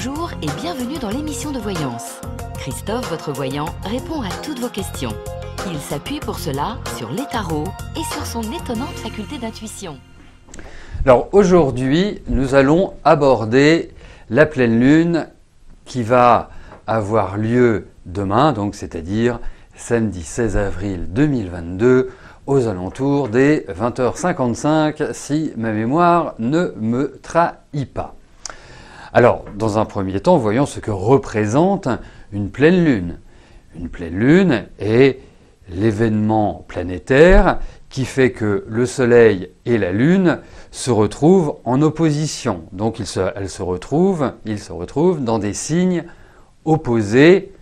Bonjour et bienvenue dans l'émission de voyance. Christophe, votre voyant, répond à toutes vos questions. Il s'appuie pour cela sur les tarots et sur son étonnante faculté d'intuition. Alors aujourd'hui, nous allons aborder la pleine lune qui va avoir lieu demain, donc c'est-à-dire samedi 16 avril 2022, aux alentours des 20h55, si ma mémoire ne me trahit pas. Alors, dans un premier temps, voyons ce que représente une pleine lune. Une pleine lune est l'événement planétaire qui fait que le Soleil et la Lune se retrouvent en opposition. Donc ils se retrouvent dans des signes opposés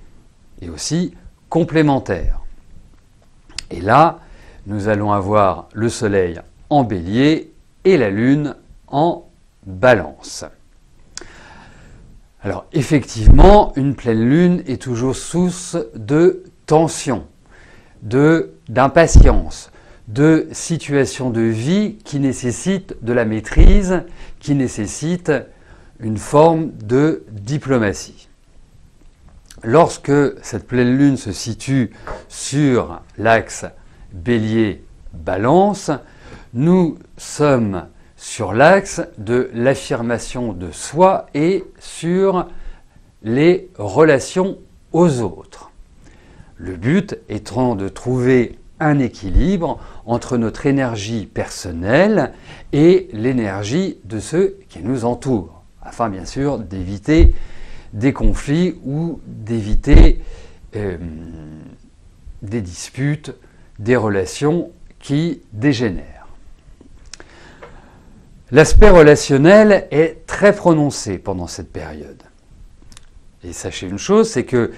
et aussi complémentaires. Et là, nous allons avoir le Soleil en Bélier et la Lune en Balance. Alors effectivement, une pleine lune est toujours source de tension, d'impatience, de situations de vie qui nécessitent de la maîtrise, qui nécessitent une forme de diplomatie. Lorsque cette pleine lune se situe sur l'axe Bélier-Balance, nous sommes sur l'axe de l'affirmation de soi et sur les relations aux autres. Le but étant de trouver un équilibre entre notre énergie personnelle et l'énergie de ceux qui nous entourent, afin bien sûr d'éviter des conflits ou d'éviter des disputes, des relations qui dégénèrent. L'aspect relationnel est très prononcé pendant cette période. Et sachez une chose, c'est que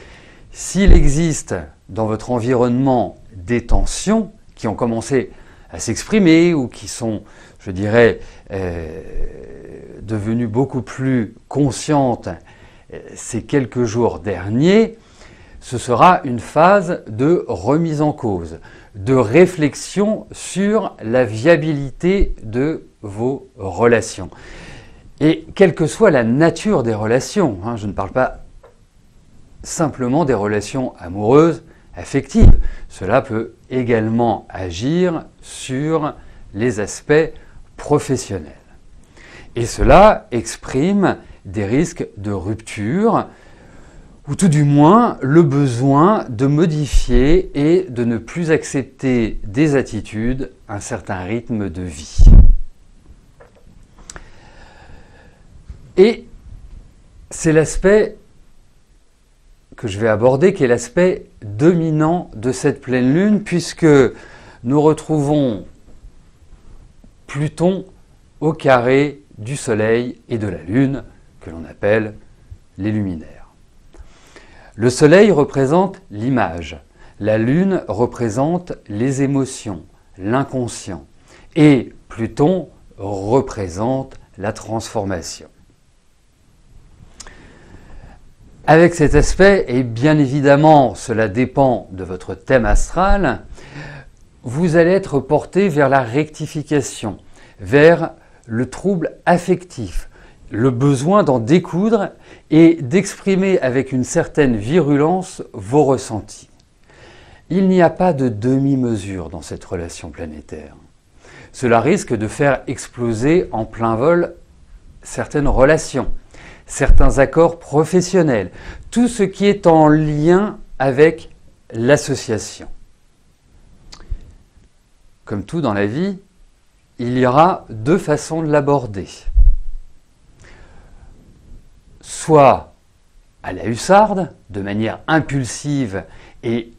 s'il existe dans votre environnement des tensions qui ont commencé à s'exprimer ou qui sont, je dirais, devenues beaucoup plus conscientes ces quelques jours derniers, ce sera une phase de remise en cause, de réflexion sur la viabilité de vos relations. Et quelle que soit la nature des relations, je ne parle pas simplement des relations amoureuses, affectives, cela peut également agir sur les aspects professionnels. Et cela exprime des risques de rupture, ou tout du moins le besoin de modifier et de ne plus accepter des attitudes, un certain rythme de vie. Et c'est l'aspect que je vais aborder qui est l'aspect dominant de cette pleine lune, puisque nous retrouvons Pluton au carré du Soleil et de la Lune, que l'on appelle les luminaires. Le Soleil représente l'image, la Lune représente les émotions, l'inconscient, et Pluton représente la transformation. Avec cet aspect, et bien évidemment cela dépend de votre thème astral, vous allez être porté vers la rectification, vers le trouble affectif, le besoin d'en découdre et d'exprimer avec une certaine virulence vos ressentis. Il n'y a pas de demi-mesure dans cette relation planétaire. Cela risque de faire exploser en plein vol certaines relations, certains accords professionnels, tout ce qui est en lien avec l'association. Comme tout dans la vie, il y aura deux façons de l'aborder. Soit à la hussarde, de manière impulsive et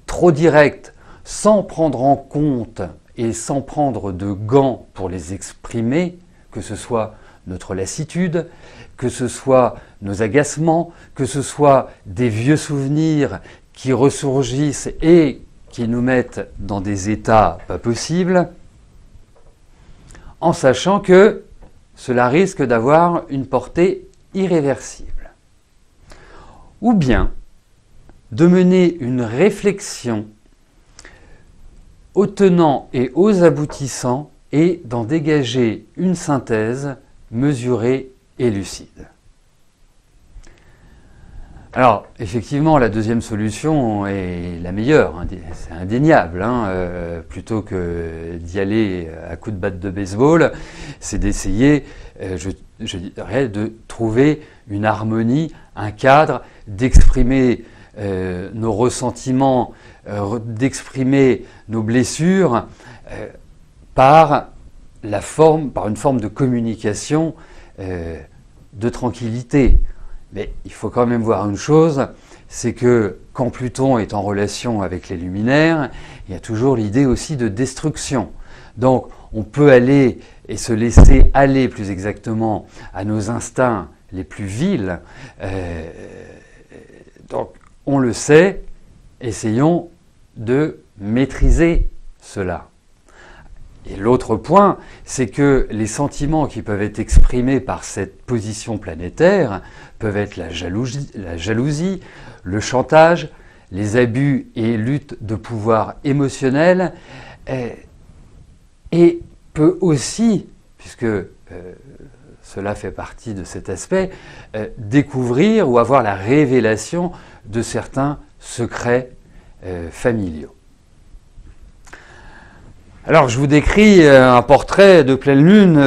trop directe, sans prendre en compte et sans prendre de gants pour les exprimer, que ce soit notre lassitude, que ce soit nos agacements, que ce soit des vieux souvenirs qui ressurgissent et qui nous mettent dans des états pas possibles, en sachant que cela risque d'avoir une portée irréversible. Ou bien de mener une réflexion aux tenants et aux aboutissants et d'en dégager une synthèse mesurée et lucide. Alors, effectivement, la deuxième solution est la meilleure, hein, c'est indéniable. Plutôt que d'y aller à coups de batte de baseball, c'est d'essayer, je dirais, de trouver une harmonie, un cadre, d'exprimer nos ressentiments, d'exprimer nos blessures par une forme de communication de tranquillité. Mais il faut quand même voir une chose, c'est que quand Pluton est en relation avec les luminaires, il y a toujours l'idée aussi de destruction. Donc on peut aller et se laisser aller plus exactement à nos instincts les plus vils. Donc on le sait, essayons de maîtriser cela. Et l'autre point, c'est que les sentiments qui peuvent être exprimés par cette position planétaire peuvent être la jalousie, le chantage, les abus et luttes de pouvoir émotionnel, et peut aussi, puisque cela fait partie de cet aspect, découvrir ou avoir la révélation de certains secrets familiaux. Alors, je vous décris un portrait de pleine lune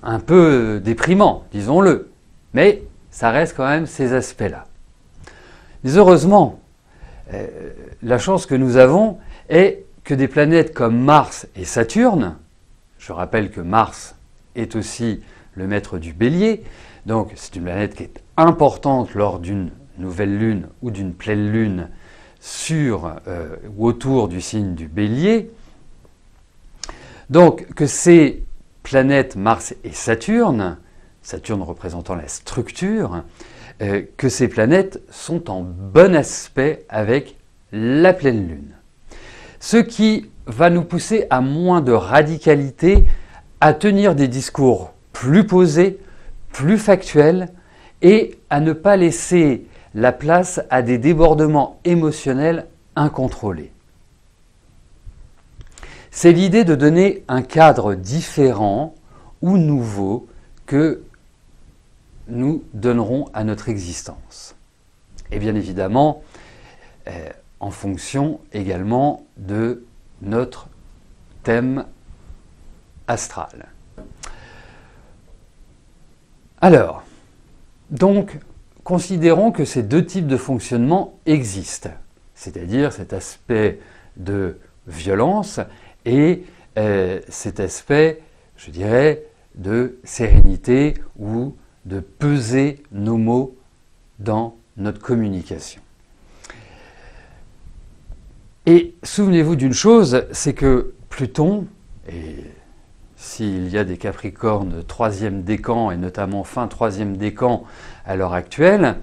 un peu déprimant, disons-le, mais ça reste quand même ces aspects-là. Mais heureusement, la chance que nous avons est que des planètes comme Mars et Saturne, je rappelle que Mars est aussi le maître du Bélier, donc c'est une planète qui est importante lors d'une nouvelle lune ou d'une pleine lune sur ou autour du signe du Bélier. Donc que ces planètes Mars et Saturne, Saturne représentant la structure, que ces planètes sont en bon aspect avec la pleine lune. Ce qui va nous pousser à moins de radicalité, à tenir des discours plus posés, plus factuels, et à ne pas laisser la place à des débordements émotionnels incontrôlés. C'est l'idée de donner un cadre différent ou nouveau que nous donnerons à notre existence. Et bien évidemment, en fonction également de notre thème astral. Alors, donc, considérons que ces deux types de fonctionnement existent, c'est-à-dire cet aspect de violence et cet aspect, je dirais, de sérénité ou de peser nos mots dans notre communication. Et souvenez-vous d'une chose, c'est que Pluton, et s'il y a des Capricornes 3e décan, et notamment fin 3e décan à l'heure actuelle,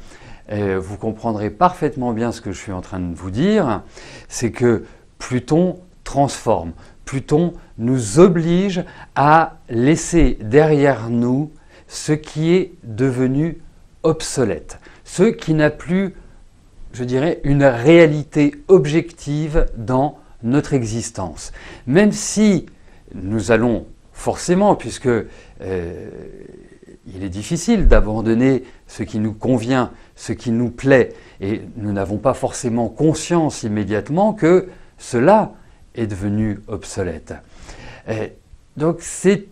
vous comprendrez parfaitement bien ce que je suis en train de vous dire, c'est que Pluton transforme. Pluton nous oblige à laisser derrière nous ce qui est devenu obsolète, ce qui n'a plus, je dirais, une réalité objective dans notre existence. Même si nous allons forcément, puisque il est difficile d'abandonner ce qui nous convient, ce qui nous plaît, et nous n'avons pas forcément conscience immédiatement que cela est devenu obsolète. Donc c'est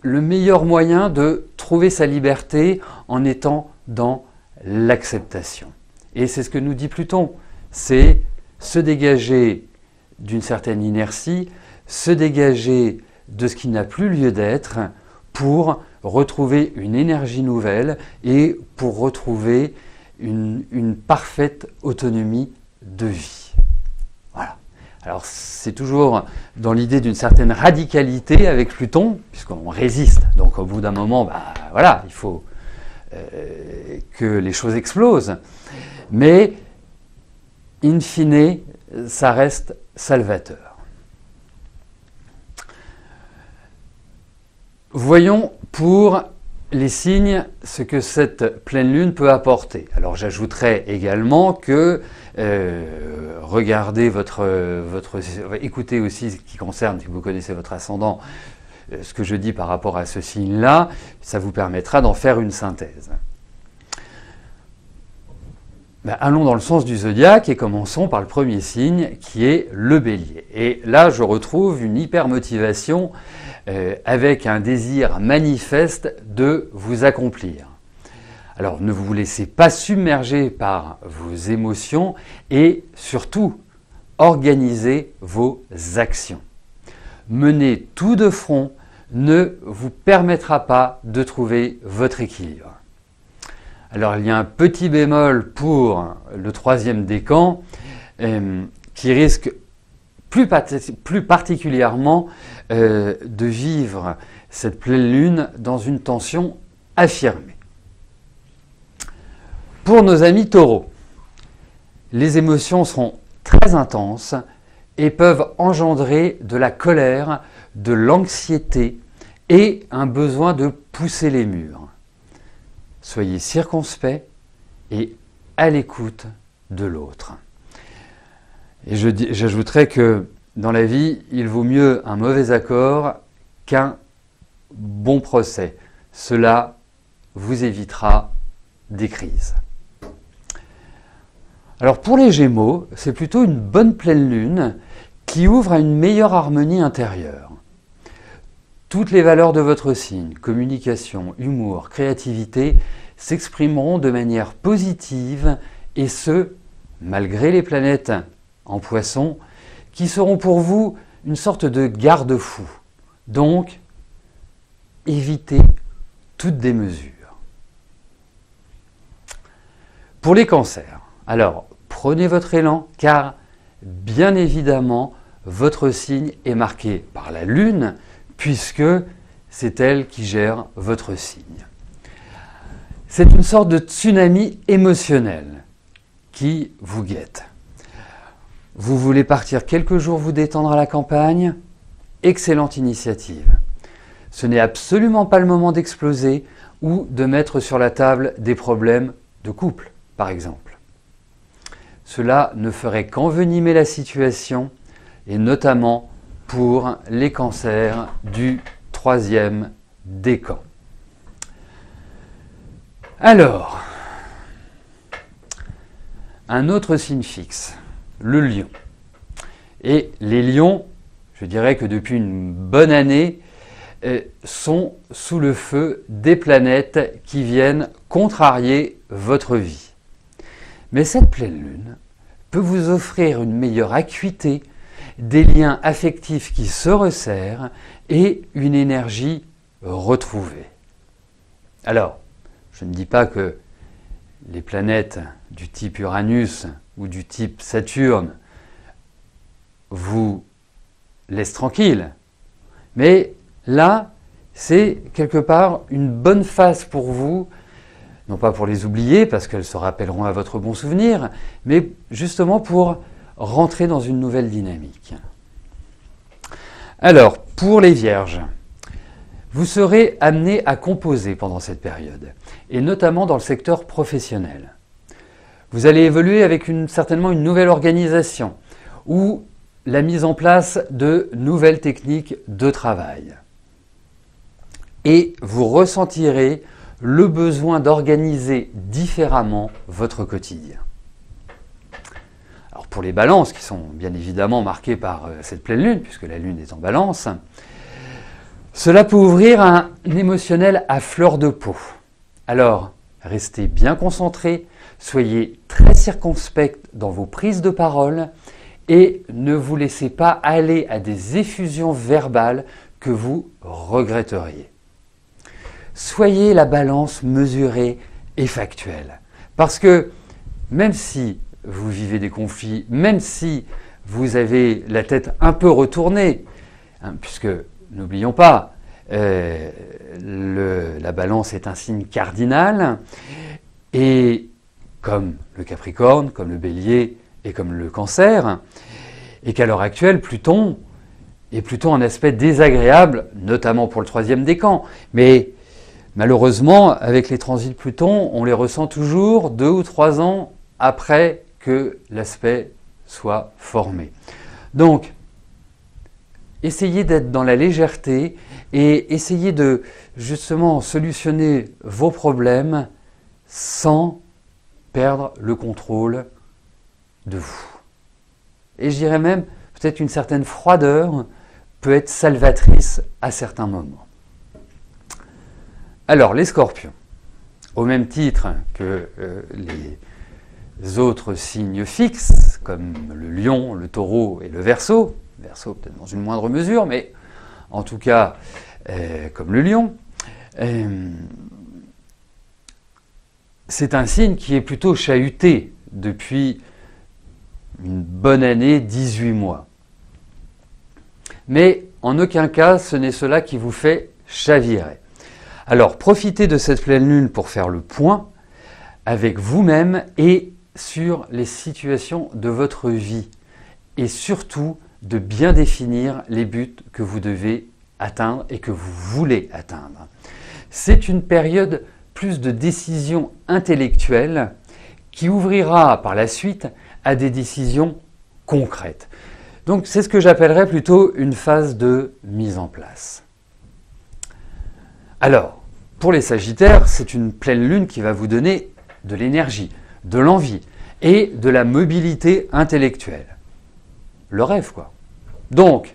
le meilleur moyen de trouver sa liberté en étant dans l'acceptation. Et c'est ce que nous dit Pluton, c'est se dégager d'une certaine inertie, se dégager de ce qui n'a plus lieu d'être pour retrouver une énergie nouvelle et pour retrouver une parfaite autonomie de vie. Voilà. Alors c'est toujours dans l'idée d'une certaine radicalité avec Pluton, puisqu'on résiste. Donc au bout d'un moment, voilà, il faut que les choses explosent. Mais in fine, ça reste salvateur. Voyons pour les signes ce que cette pleine lune peut apporter. Alors j'ajouterai également que regardez écoutez aussi ce qui concerne, si vous connaissez votre ascendant, ce que je dis par rapport à ce signe-là, ça vous permettra d'en faire une synthèse. Allons dans le sens du zodiaque et commençons par le premier signe qui est le Bélier. Et là, je retrouve une hypermotivation avec un désir manifeste de vous accomplir. Alors, ne vous laissez pas submerger par vos émotions et surtout, organisez vos actions. Mener tout de front ne vous permettra pas de trouver votre équilibre. Alors, il y a un petit bémol pour le troisième décan qui risque plus particulièrement de vivre cette pleine lune dans une tension affirmée. Pour nos amis taureaux, les émotions seront très intenses et peuvent engendrer de la colère, de l'anxiété et un besoin de pousser les murs. Soyez circonspects et à l'écoute de l'autre. Et j'ajouterais que dans la vie, il vaut mieux un mauvais accord qu'un bon procès. Cela vous évitera des crises. Alors pour les Gémeaux, c'est plutôt une bonne pleine lune qui ouvre à une meilleure harmonie intérieure. Toutes les valeurs de votre signe, communication, humour, créativité, s'exprimeront de manière positive et ce, malgré les planètes en Poisson, qui seront pour vous une sorte de garde-fou. Donc, évitez toute démesure. Pour les cancers, alors prenez votre élan car bien évidemment votre signe est marqué par la lune puisque c'est elle qui gère votre signe. C'est une sorte de tsunami émotionnel qui vous guette. Vous voulez partir quelques jours vous détendre à la campagne? Excellente initiative. Ce n'est absolument pas le moment d'exploser ou de mettre sur la table des problèmes de couple, par exemple. Cela ne ferait qu'envenimer la situation et notamment pour les cancers du troisième décan. Alors, un autre signe fixe, le lion. Et les lions, je dirais que depuis une bonne année, sont sous le feu des planètes qui viennent contrarier votre vie. Mais cette pleine lune peut vous offrir une meilleure acuité, des liens affectifs qui se resserrent et une énergie retrouvée. Alors, je ne dis pas que les planètes du type Uranus ou du type Saturne vous laissent tranquille, mais là, c'est quelque part une bonne phase pour vous, non pas pour les oublier parce qu'elles se rappelleront à votre bon souvenir, mais justement pour rentrer dans une nouvelle dynamique. Alors, pour les Vierges, vous serez amenés à composer pendant cette période, et notamment dans le secteur professionnel. Vous allez évoluer avec certainement une nouvelle organisation ou la mise en place de nouvelles techniques de travail. Et vous ressentirez le besoin d'organiser différemment votre quotidien. Alors pour les balances, qui sont bien évidemment marquées par cette pleine lune, puisque la lune est en balance, cela peut ouvrir un émotionnel à fleur de peau. Alors, restez bien concentrés, soyez très circonspects dans vos prises de parole et ne vous laissez pas aller à des effusions verbales que vous regretteriez. Soyez la balance mesurée et factuelle. Parce que même si vous vivez des conflits, même si vous avez la tête un peu retournée, puisque n'oublions pas, la balance est un signe cardinal, et comme le Capricorne, comme le Bélier et comme le Cancer, et qu'à l'heure actuelle, Pluton est plutôt un aspect désagréable, notamment pour le troisième décan. Mais malheureusement, avec les transits de Pluton, on les ressent toujours 2 ou 3 ans après que l'aspect soit formé. Donc, essayez d'être dans la légèreté et essayez de justement solutionner vos problèmes sans perdre le contrôle de vous. Et je dirais même, peut-être une certaine froideur peut être salvatrice à certains moments. Alors, les scorpions, au même titre que les autres signes fixes, comme le lion, le taureau et le verseau peut-être dans une moindre mesure, mais en tout cas comme le lion, c'est un signe qui est plutôt chahuté depuis une bonne année, 18 mois. Mais en aucun cas, ce n'est cela qui vous fait chavirer. Alors, profitez de cette pleine lune pour faire le point avec vous-même et sur les situations de votre vie. Et surtout, de bien définir les buts que vous devez atteindre et que vous voulez atteindre. C'est une période plus de décisions intellectuelles qui ouvrira par la suite à des décisions concrètes. Donc c'est ce que j'appellerais plutôt une phase de mise en place. Alors, pour les Sagittaires, c'est une pleine lune qui va vous donner de l'énergie, de l'envie et de la mobilité intellectuelle. Le rêve, quoi. Donc,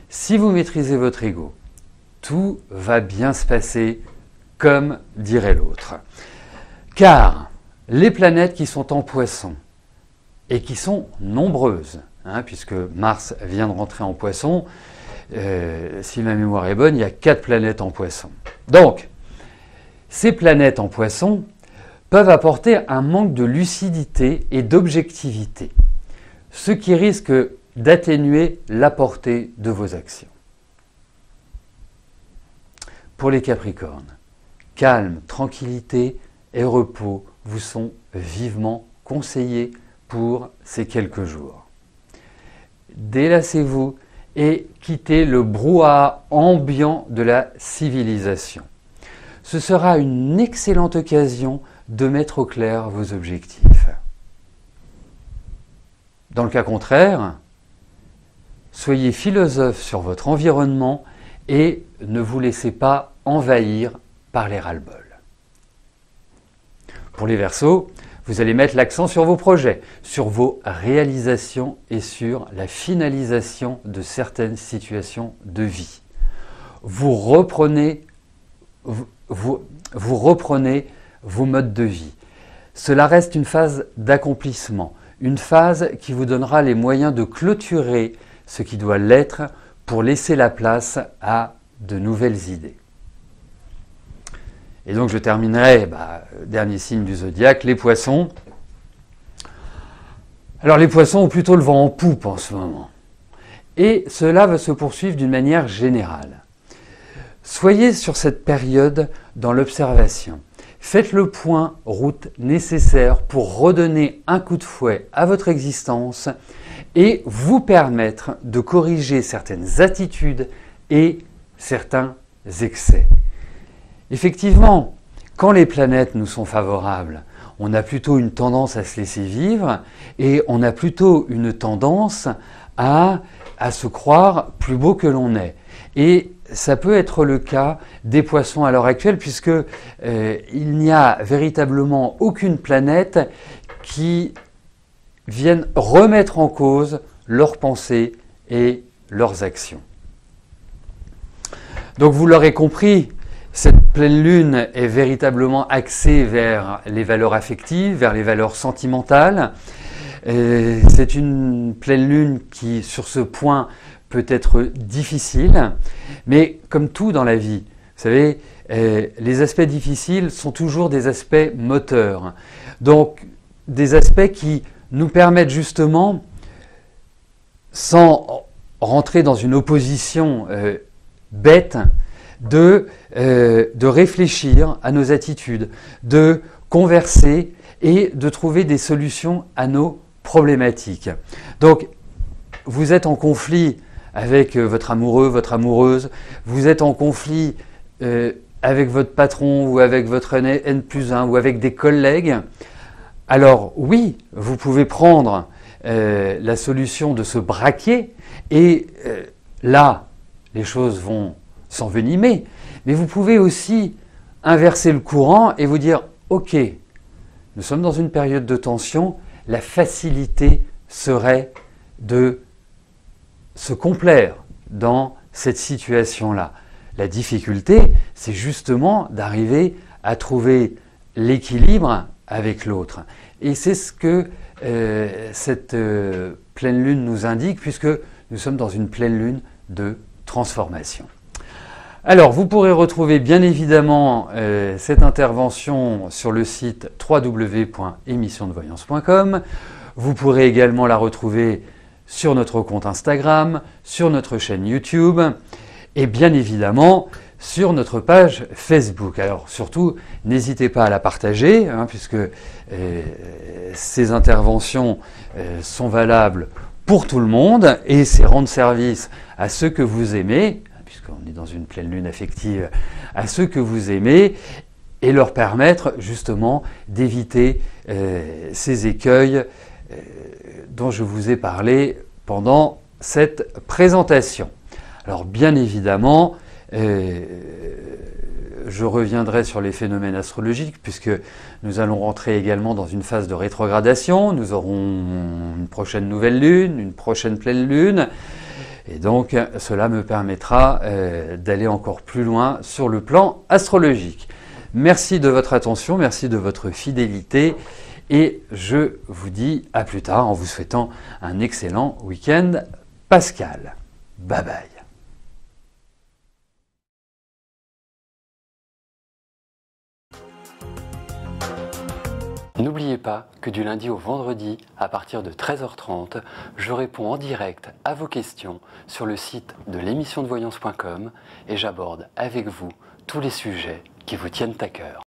si vous maîtrisez votre ego, tout va bien se passer comme dirait l'autre. Car les planètes qui sont en Poisson, et qui sont nombreuses, puisque Mars vient de rentrer en Poisson, si ma mémoire est bonne, il y a 4 planètes en Poisson. Donc, ces planètes en Poisson peuvent apporter un manque de lucidité et d'objectivité, ce qui risque d'atténuer la portée de vos actions. Pour les Capricornes, calme, tranquillité et repos vous sont vivement conseillés pour ces quelques jours. Délassez-vous et quittez le brouhaha ambiant de la civilisation. Ce sera une excellente occasion de mettre au clair vos objectifs. Dans le cas contraire, soyez philosophe sur votre environnement et ne vous laissez pas envahir par les ras-le-bol. Pour les Verseaux, vous allez mettre l'accent sur vos projets, sur vos réalisations et sur la finalisation de certaines situations de vie. Vous reprenez vos modes de vie. Cela reste une phase d'accomplissement, une phase qui vous donnera les moyens de clôturer ce qui doit l'être pour laisser la place à de nouvelles idées. Et donc je terminerai, dernier signe du zodiaque, les Poissons. Alors les Poissons ont plutôt le vent en poupe en ce moment. Et cela va se poursuivre d'une manière générale. Soyez sur cette période dans l'observation. Faites le point route nécessaire pour redonner un coup de fouet à votre existence et vous permettre de corriger certaines attitudes et certains excès. Effectivement, quand les planètes nous sont favorables, on a plutôt une tendance à se laisser vivre et on a plutôt une tendance à se croire plus beau que l'on est. Et ça peut être le cas des Poissons à l'heure actuelle puisque il n'y a véritablement aucune planète qui vienne remettre en cause leurs pensées et leurs actions. Donc vous l'aurez compris, cette pleine lune est véritablement axée vers les valeurs affectives, vers les valeurs sentimentales. C'est une pleine lune qui, sur ce point, peut être difficile, mais comme tout dans la vie, vous savez, les aspects difficiles sont toujours des aspects moteurs. Donc, des aspects qui nous permettent justement, sans rentrer dans une opposition bête, de réfléchir à nos attitudes, de converser et de trouver des solutions à nos problématiques. Donc, vous êtes en conflit avec votre amoureux, votre amoureuse, vous êtes en conflit avec votre patron ou avec votre N+1 ou avec des collègues, alors oui, vous pouvez prendre la solution de se braquer et là, les choses vont s'envenimer, mais vous pouvez aussi inverser le courant et vous dire « Ok, nous sommes dans une période de tension, la facilité serait de se complaire dans cette situation-là. La difficulté, c'est justement d'arriver à trouver l'équilibre avec l'autre. Et c'est ce que cette pleine lune nous indique, puisque nous sommes dans une pleine lune de transformation. Alors, vous pourrez retrouver bien évidemment cette intervention sur le site www.émissiondevoyance.com. Vous pourrez également la retrouver sur notre compte Instagram, sur notre chaîne YouTube et bien évidemment sur notre page Facebook. Alors surtout, n'hésitez pas à la partager, puisque ces interventions sont valables pour tout le monde et c'est rendre service à ceux que vous aimez, puisqu'on est dans une pleine lune affective, à ceux que vous aimez et leur permettre justement d'éviter ces écueils dont je vous ai parlé pendant cette présentation. Alors bien évidemment, je reviendrai sur les phénomènes astrologiques puisque nous allons rentrer également dans une phase de rétrogradation. Nous aurons une prochaine nouvelle lune, une prochaine pleine lune. Et donc cela me permettra d'aller encore plus loin sur le plan astrologique. Merci de votre attention, merci de votre fidélité. Et je vous dis à plus tard en vous souhaitant un excellent week-end pascal. Bye bye. N'oubliez pas que du lundi au vendredi, à partir de 13h30, je réponds en direct à vos questions sur le site de l'émissiondevoyance.com et j'aborde avec vous tous les sujets qui vous tiennent à cœur.